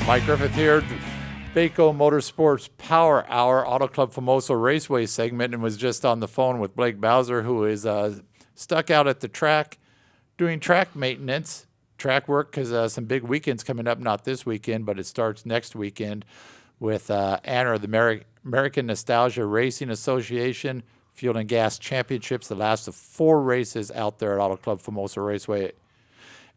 Mike Griffith here. Bako Motorsports Power Hour Autoclub Famoso Raceway segment, and was just on the phone with Blake Bowser, who is stuck out at the track doing track maintenance, track work, because some big weekends coming up, not this weekend, but it starts next weekend with ANRA, the American Nostalgia Racing Association Fuel and Gas Championships, the last of 4 races out there at Autoclub Famoso Raceway.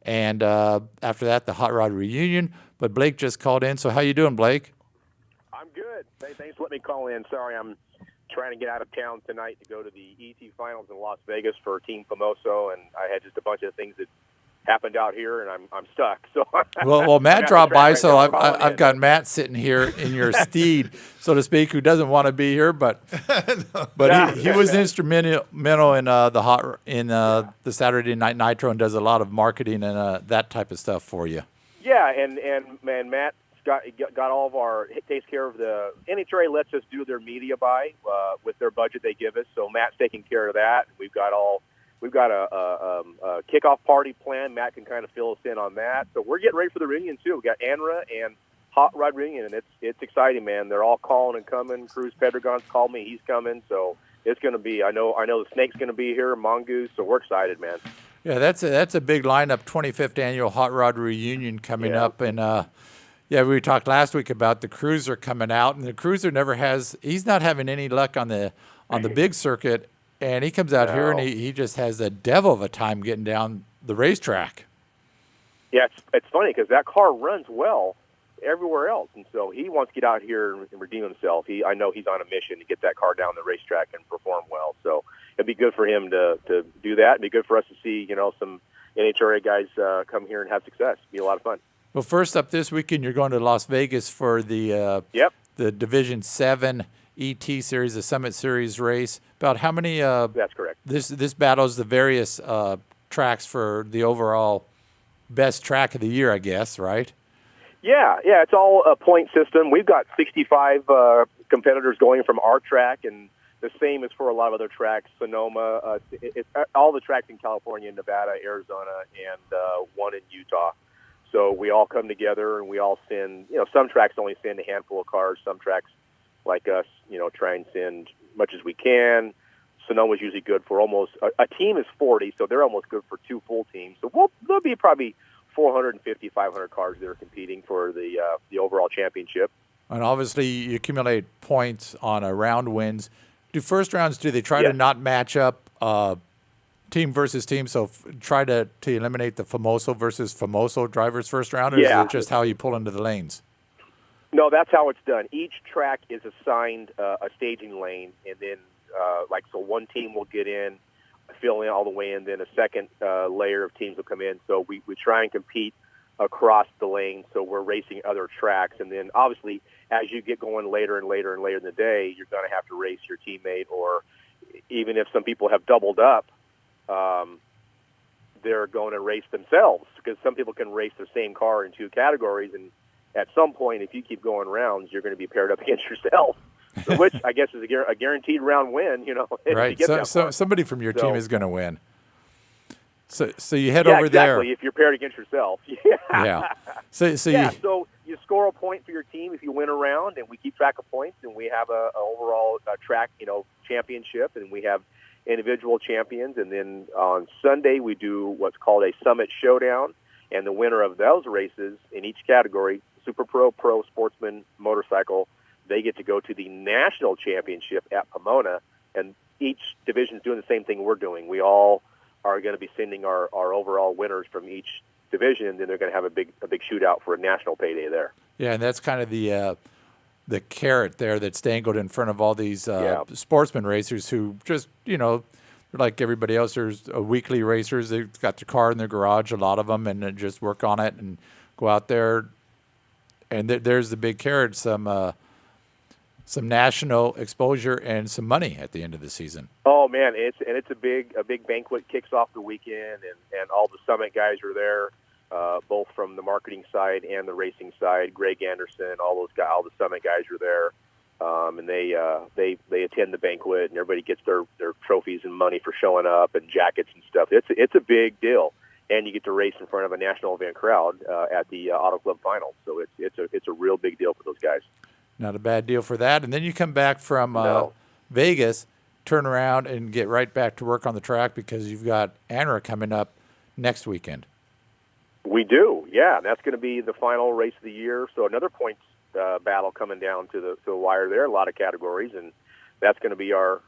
And after that, the Hot Rod Reunion. But Blake just called in. So how you doing, Blake? I'm good. Thanks for letting me call in. Sorry, I'm trying to get out of town tonight to go to the ET Finals in Las Vegas for Team Famoso, and I had just a bunch of things that happened out here, and I'm stuck. So well, Matt dropped by, so right I've got Matt sitting here in your steed, so to speak, who doesn't want to be here, but he was instrumental in the Saturday Night Nitro, and does a lot of marketing and that type of stuff for you. Yeah, and Matt got all of our, takes care of the NHRA lets us do their media buy with their budget they give us. So Matt's taking care of that. We've got a kickoff party plan. Matt can kind of fill us in on that. So we're getting ready for the reunion too. We got ANRA and Hot Rod Reunion, and it's exciting, man. They're all calling and coming. Cruz Pedregon's called me; he's coming. So it's going to be. I know the Snake's going to be here, Mongoose. So we're excited, man. Yeah, that's a big lineup. 25th annual Hot Rod Reunion coming up, and we talked last week about the Cruiser coming out, and the Cruiser he's not having any luck on the big circuit, and he comes out here and he just has a devil of a time getting down the racetrack. Yeah, it's funny because that car runs well everywhere else, and so he wants to get out here and redeem himself. I know he's on a mission to get that car down the racetrack and perform well. So it'd be good for him to do that. It'd be good for us to see some NHRA guys come here and have success. It'd be a lot of fun. Well, first up this weekend, you're going to Las Vegas for the Division 7 ET Series, the Summit Series race. About how many? That's correct. This battles the various tracks for the overall best track of the year, I guess, right? Yeah, it's all a point system. We've got 65 competitors going from our track, and the same is for a lot of other tracks. Sonoma, it's all the tracks in California, Nevada, Arizona, and one in Utah. So we all come together and we all send. Some tracks only send a handful of cars. Some tracks, like us, try and send much as we can. Sonoma's usually good for almost a team is 40, so they're almost good for 2 full teams. So there'll be probably 450, 500 cars that are competing for the overall championship. And obviously, you accumulate points on a round wins. Do first rounds, do they try to not match up team versus team, so try to eliminate the Famoso versus Famoso drivers first round, or is it just how you pull into the lanes? No, that's how it's done. Each track is assigned a staging lane, and then so one team will get in, fill in all the way in, then a second layer of teams will come in. So we try and compete across the lane, so we're racing other tracks. And then obviously as you get going later and later and later in the day, you're going to have to race your teammate, or even if some people have doubled up, they're going to race themselves, because some people can race the same car in 2 categories, and at some point, if you keep going rounds, you're going to be paired up against yourself. Which I guess is a guaranteed round win, Right. So somebody from your team is going to win. So you head over there. Exactly. If you're paired against yourself. Yeah. So you score a point for your team if you win a round, and we keep track of points, and we have a overall track, championship, and we have individual champions, and then on Sunday we do what's called a Summit Showdown, and the winner of those races in each category, Super Pro, Pro, Sportsman, Motorcycle, they get to go to the national championship at Pomona, and each division is doing the same thing we're doing. We all are going to be sending our overall winners from each division, and then they're going to have a big shootout for a national payday there. Yeah, and that's kind of the carrot there that's dangled in front of all these sportsman racers who just, like everybody else, there's weekly racers. They've got their car in their garage, a lot of them, and just work on it and go out there. And there's the big carrot, some national exposure and some money at the end of the season. Oh man, it's a big banquet kicks off the weekend, and all the Summit guys are there, both from the marketing side and the racing side. Greg Anderson, all those guys, all the Summit guys are there, and they attend the banquet, and everybody gets their trophies and money for showing up, and jackets and stuff. It's a big deal, and you get to race in front of a national event crowd at the Autoclub finals. So it's a real big deal for those guys. Not a bad deal for that. And then you come back from No. Vegas, turn around and get right back to work on the track because you've got ANRA coming up next weekend. We do, yeah. And that's going to be the final race of the year. So another points battle coming down to the wire there, a lot of categories. And that's going to be our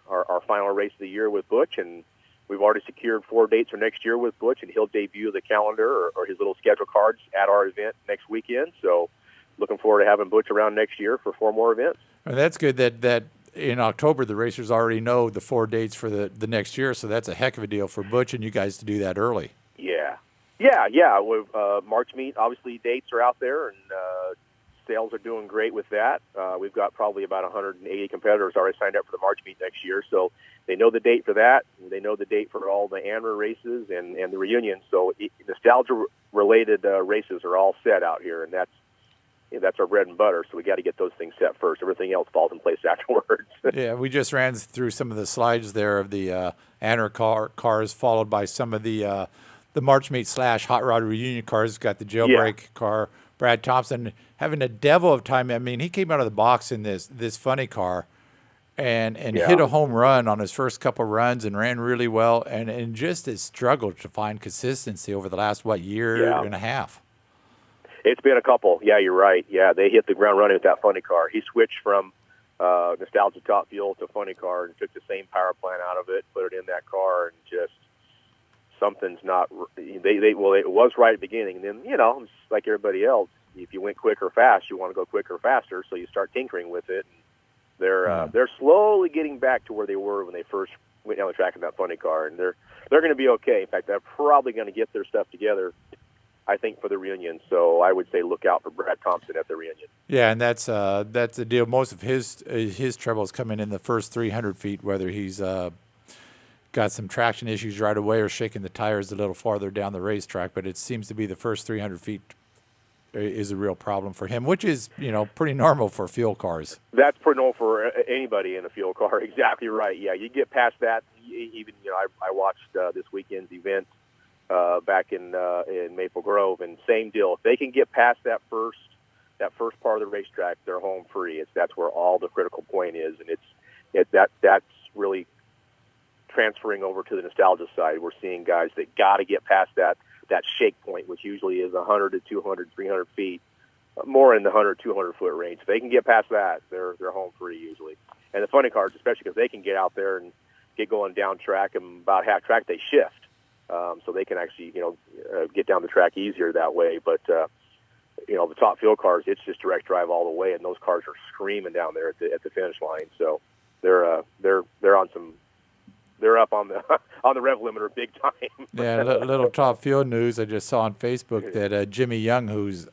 final race of the year with Butch. And we've already secured 4 dates for next year with Butch, and he'll debut the calendar or his little schedule cards at our event next weekend. So looking forward to having Butch around next year for 4 more events. And that's good that in October the racers already know the 4 dates for the next year, so that's a heck of a deal for Butch and you guys to do that early. Yeah. With March meet, obviously dates are out there, and sales are doing great with that. We've got probably about 180 competitors already signed up for the March meet next year, so they know the date for that. They know the date for all the ANRA races and the reunion. So nostalgia-related races are all set out here, and that's our bread and butter. So we got to get those things set first. Everything else falls in place afterwards. Yeah, we just ran through some of the slides there of the ANRA cars, followed by some of the March Meet / Hot Rod reunion cars. Got the jailbreak car. Brad Thompson having a devil of time. I mean, he came out of the box in this funny car and hit a home run on his first couple runs and ran really well and just has struggled to find consistency over the last, year and a half. It's been a couple. Yeah, you're right. Yeah, they hit the ground running with that funny car. He switched from Nostalgia Top Fuel to funny car and took the same power plant out of it, put it in that car, and just something's not. It was right at the beginning, and then it's like everybody else. If you went quick or fast, you want to go quicker or faster, so you start tinkering with it. And they're slowly getting back to where they were when they first went down the track in that funny car, and they're going to be okay. In fact, they're probably going to get their stuff together, I think, for the reunion. So I would say look out for Brad Thompson at the reunion. Yeah, and that's the deal. Most of his troubles come in the first 300 feet, whether he's got some traction issues right away or shaking the tires a little farther down the racetrack. But it seems to be the first 300 feet is a real problem for him, which is pretty normal for fuel cars. That's pretty normal for anybody in a fuel car. Exactly right. Yeah, you get past that. Even I watched this weekend's event back in Maple Grove, and same deal. If they can get past that first part of the racetrack, they're home free. That's where all the critical point is, and that's really transferring over to the nostalgia side. We're seeing guys that got to get past that shake point, which usually is 100 to 200, 300 feet, more in the 100, 200 foot range. If they can get past that, they're home free usually. And the funny cars, especially because they can get out there and get going down track, and about half track they shift. So they can actually, get down the track easier that way. But, the top fuel cars, it's just direct drive all the way, and those cars are screaming down there at the finish line. So they're on some, they're up on the on the rev limiter big time. Yeah, little top fuel news I just saw on Facebook that Jimmy Young, who's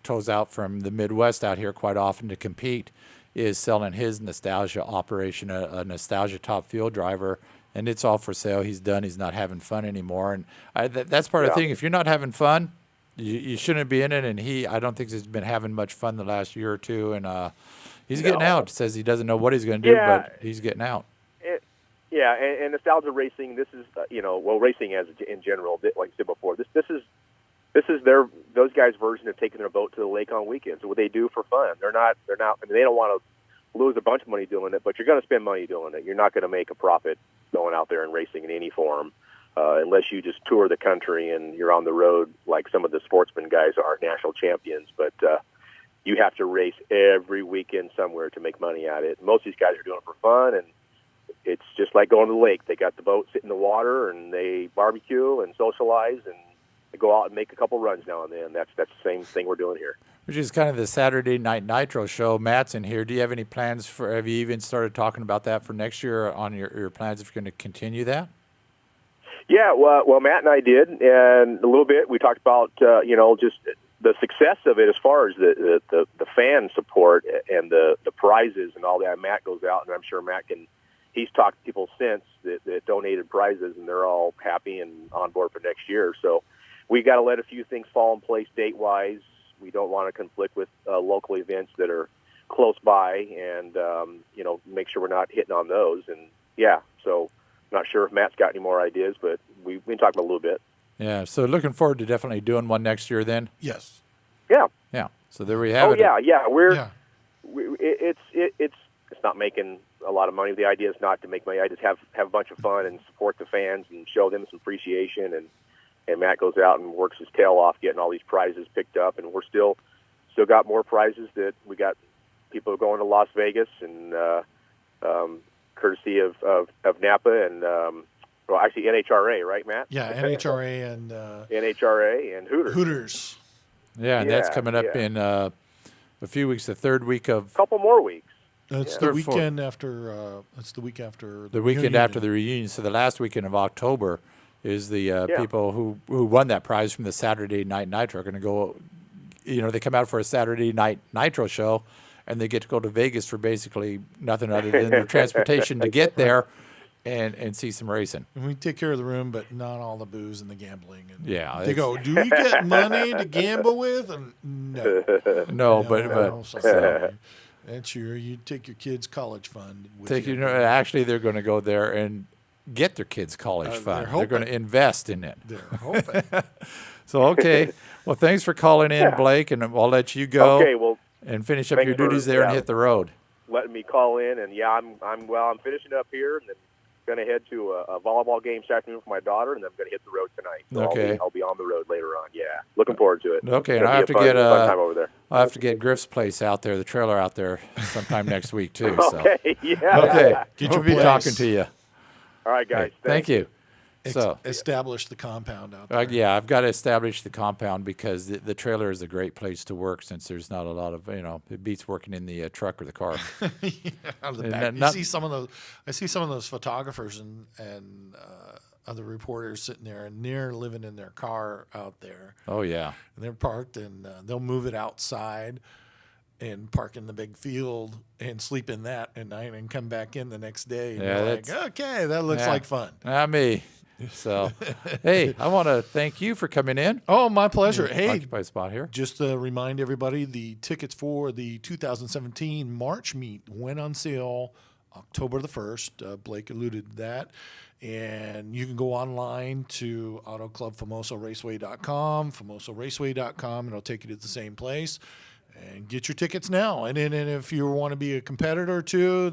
tows out from the Midwest out here quite often to compete, is selling his nostalgia operation, a nostalgia top fuel driver. And it's all for sale. He's done. He's not having fun anymore. And that's part of the thing. If you're not having fun, you shouldn't be in it. And I don't think he's been having much fun the last year or two. And he's getting out. Says he doesn't know what he's going to do, but he's getting out. And nostalgia racing. This is racing as in general. Like I said before, this is those guys' version of taking their boat to the lake on weekends. What they do for fun. They're not. I mean, they don't want to lose a bunch of money doing it, but you're going to spend money doing it. You're not going to make a profit going out there and racing in any form, unless you just tour the country and you're on the road like some of the sportsman guys are, national champions. But you have to race every weekend somewhere to make money at it. Most of these guys are doing it for fun, and it's just like going to the lake. They got the boat sit in the water, and they barbecue and socialize, and they go out and make a couple runs now and then. That's the same thing we're doing here. Which is kind of the Saturday Night Nitro show. Matt's in here. Do you have any plans have you even started talking about that for next year on your plans if you're going to continue that? Yeah, well, Matt and I did, and a little bit. We talked about, just the success of it as far as the fan support and the prizes and all that. Matt goes out, and I'm sure he's talked to people since that donated prizes, and they're all happy and on board for next year. So we got to let a few things fall in place date-wise. We don't want to conflict with local events that are close by, and make sure we're not hitting on those. And so I'm not sure if Matt's got any more ideas, but we've been talking about a little bit. Yeah. So looking forward to definitely doing one next year then. Yes. Yeah. Yeah. So there we have Oh it. yeah. Yeah. It's not making a lot of money. The idea is not to make money. I just have a bunch of fun and support the fans and show them some appreciation. And Matt goes out and works his tail off getting all these prizes picked up, and we're still got more prizes that we got people going to Las Vegas and courtesy of Napa and well, actually NHRA, right, Matt? Yeah, NHRA and NHRA and Hooters. Hooters. Yeah, and that's Yeah, coming up yeah. in a few weeks, the third week of Couple more weeks. It's Yeah. the Third, weekend after. It's the week after the weekend reunion. after the reunion. So the last weekend of October is the Yeah. people who won that prize from the Saturday Night Nitro are going to go. They come out for a Saturday Night Nitro show, and they get to go to Vegas for basically nothing other than their transportation to get there and see some racing. And we take care of the room, but not all the booze and the gambling. And Yeah, they go, "Do we get money to gamble with?" And no, No, No, but sorry. That's you take your kids' college fund. With actually they're going to go there and get their kids' college fund. They're going to hoping. invest in it. They're hoping. So okay, well thanks for calling in, Blake, and I'll let you go. Okay, well, and finish up thanks your for- duties there and yeah. hit the road. letting me call in, and yeah, I'm finishing up here, and then going to head to a volleyball game this afternoon for my daughter, and then I'm going to hit the road tonight. So Okay. I'll be on the road later on. Yeah, looking forward to it. Okay, and It's gonna I have be to a get fun time over there. I'll have to get Griff's place out there, the trailer out there, sometime next week too. So Okay, yeah. okay, Get we'll your be place. talking to you. All right, guys. Thank you. So Establish the compound out there. yeah, I've got to establish the compound because the trailer is a great place to work since there's not a lot of it beats working in the truck or the car. Out of the And back. not- You see some of those. I see some of those photographers and other reporters sitting there, and they're living in their car out there. Oh yeah, And they're parked, and they'll move it outside and park in the big field and sleep in that at night and come back in the next day. And Yeah, you're like, that's- okay, that looks yeah. like fun. not me. So hey, I want to thank you for coming in. Oh, my pleasure. Hey, Occupy a spot here. just to remind everybody, the tickets for the 2017 March meet went on sale October the 1st. Blake alluded to that. And you can go online to autoclubfamosoraceway.com, famosoraceway.com, and it'll take you to the same place. And get your tickets now. And then if you want to be a competitor too,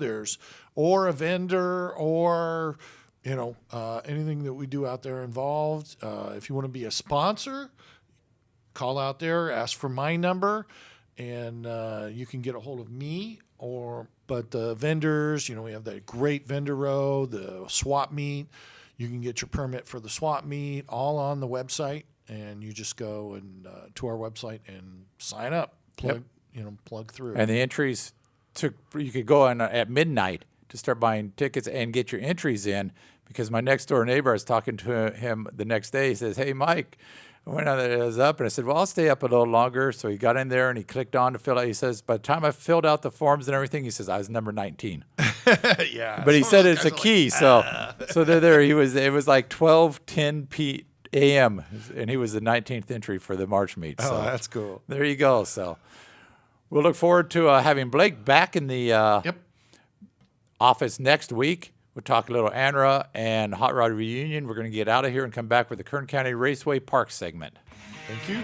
or a vendor or anything that we do out there involved. If you want to be a sponsor, call out there, ask for my number, and you can get a hold of me. But the vendors, we have the great vendor row, the swap meet. You can get your permit for the swap meet all on the website, and you just go and to our website and sign up. Plug through. And the entries you could go on at midnight to start buying tickets and get your entries in, because my next door neighbor, I was talking to him the next day. He says, "Hey, Mike," I went on there, it was up, and I said, "Well, I'll stay up a little longer." So he got in there and he clicked on to fill out. He says, "By the time I filled out the forms and everything," he says, "I was number 19." Yeah. But he Some said of it's those a guys are key. So there he was. It was like 12:10 a.m. and he was the 19th entry for the March meet. So Oh, that's cool. there you go. So we'll look forward to having Blake back in the Yep. office next week. We'll talk a little ANRA and Hot Rod Reunion. We're going to get out of here and come back with the Kern County Raceway Park segment. Thank you.